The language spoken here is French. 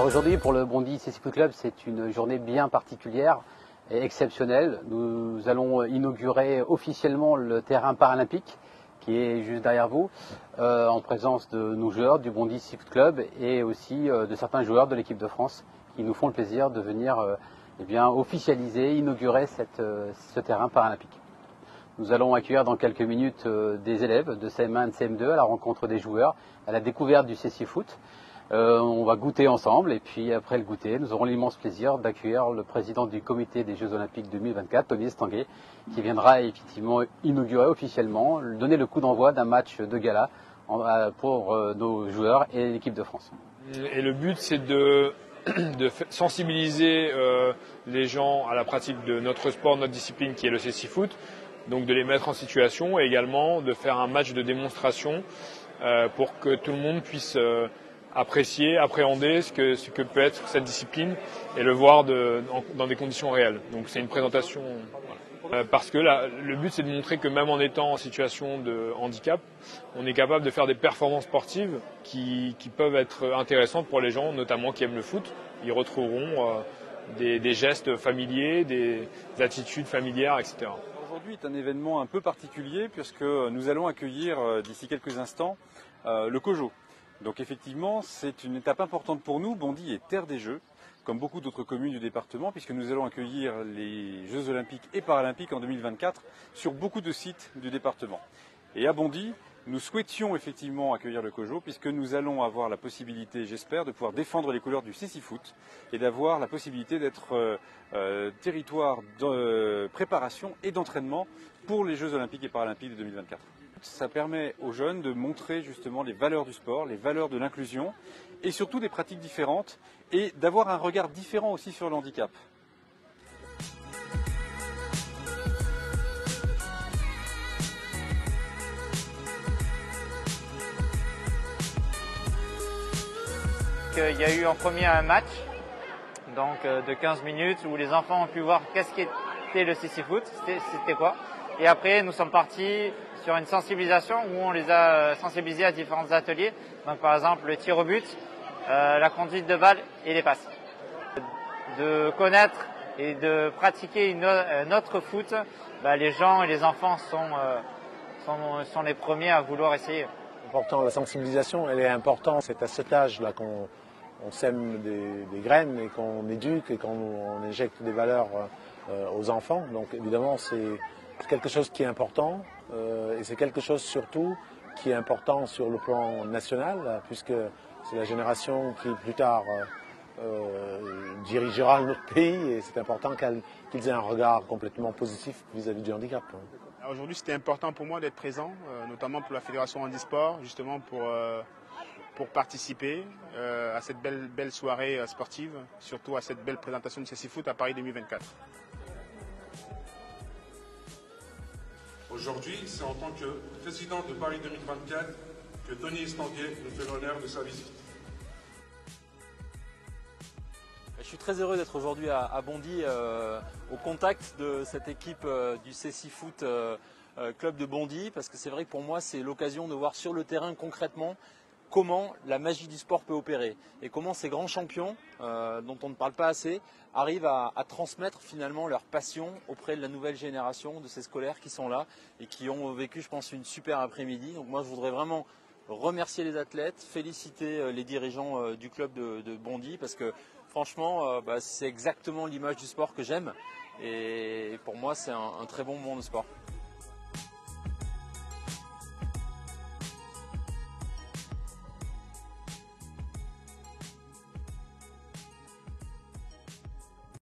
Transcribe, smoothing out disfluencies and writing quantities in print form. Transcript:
Aujourd'hui, pour le Bondy CC Foot Club, c'est une journée bien particulière et exceptionnelle. Nous allons inaugurer officiellement le terrain paralympique qui est juste derrière vous, en présence de nos joueurs du Bondy CC Foot Club et aussi de certains joueurs de l'équipe de France qui nous font le plaisir de venir officialiser, inaugurer ce terrain paralympique. Nous allons accueillir dans quelques minutes des élèves de CM1 et de CM2 à la rencontre des joueurs, à la découverte du CC Foot. On va goûter ensemble et puis après le goûter, nous aurons l'immense plaisir d'accueillir le président du comité des Jeux Olympiques 2024, Tony Estanguet, qui viendra effectivement inaugurer officiellement, donner le coup d'envoi d'un match de gala pour nos joueurs et l'équipe de France. Et le but, c'est de sensibiliser les gens à la pratique de notre sport, notre discipline qui est le CC Foot, donc de les mettre en situation et également de faire un match de démonstration pour que tout le monde puisse apprécier, appréhender ce que peut être cette discipline et le voir dans des conditions réelles. Donc c'est une présentation. Voilà. Parce que le but c'est de montrer que même en étant en situation de handicap, on est capable de faire des performances sportives qui peuvent être intéressantes pour les gens, notamment qui aiment le foot. Ils retrouveront des gestes familiers, des attitudes familières, etc. Aujourd'hui est un événement un peu particulier puisque nous allons accueillir d'ici quelques instants le COJO. Donc effectivement, c'est une étape importante pour nous. Bondy est terre des Jeux, comme beaucoup d'autres communes du département, puisque nous allons accueillir les Jeux Olympiques et Paralympiques en 2024 sur beaucoup de sites du département. Et à Bondy, nous souhaitions effectivement accueillir le COJO, puisque nous allons avoir la possibilité, j'espère, de pouvoir défendre les couleurs du CC Foot et d'avoir la possibilité d'être territoire de préparation et d'entraînement pour les Jeux Olympiques et Paralympiques de 2024. Ça permet aux jeunes de montrer justement les valeurs du sport, les valeurs de l'inclusion et surtout des pratiques différentes et d'avoir un regard différent aussi sur le handicap. Il y a eu en premier un match donc, de 15 minutes où les enfants ont pu voir qu'est-ce qu'était le CC Foot, c'était quoi. Et après nous sommes partis sur une sensibilisation où on les a sensibilisés à différents ateliers. Donc par exemple le tir au but, la conduite de balle et les passes. De connaître et de pratiquer notre foot, les gens et les enfants sont les premiers à vouloir essayer. Important, la sensibilisation, elle est importante. C'est à cet âge-là qu'on sème des graines et qu'on éduque et qu'on injecte des valeurs aux enfants. Donc évidemment, c'est quelque chose qui est important et c'est quelque chose surtout qui est important sur le plan national puisque c'est la génération qui plus tard dirigera notre pays et c'est important qu'ils aient un regard complètement positif vis-à-vis du handicap. Aujourd'hui, c'était important pour moi d'être présent, notamment pour la Fédération Handisport, justement pour participer à cette belle soirée sportive, surtout à cette belle présentation du CC Foot à Paris 2024. Aujourd'hui, c'est en tant que président de Paris 2024 que Tony Estanguet nous fait l'honneur de sa visite. Je suis très heureux d'être aujourd'hui à Bondy au contact de cette équipe du CC Foot Club de Bondy parce que c'est vrai que pour moi c'est l'occasion de voir sur le terrain concrètement comment la magie du sport peut opérer et comment ces grands champions dont on ne parle pas assez arrivent à transmettre finalement leur passion auprès de la nouvelle génération de ces scolaires qui sont là et qui ont vécu je pense une super après-midi. Donc moi je voudrais vraiment remercier les athlètes, féliciter les dirigeants du club de Bondy parce que franchement c'est exactement l'image du sport que j'aime et pour moi c'est un très bon moment de sport.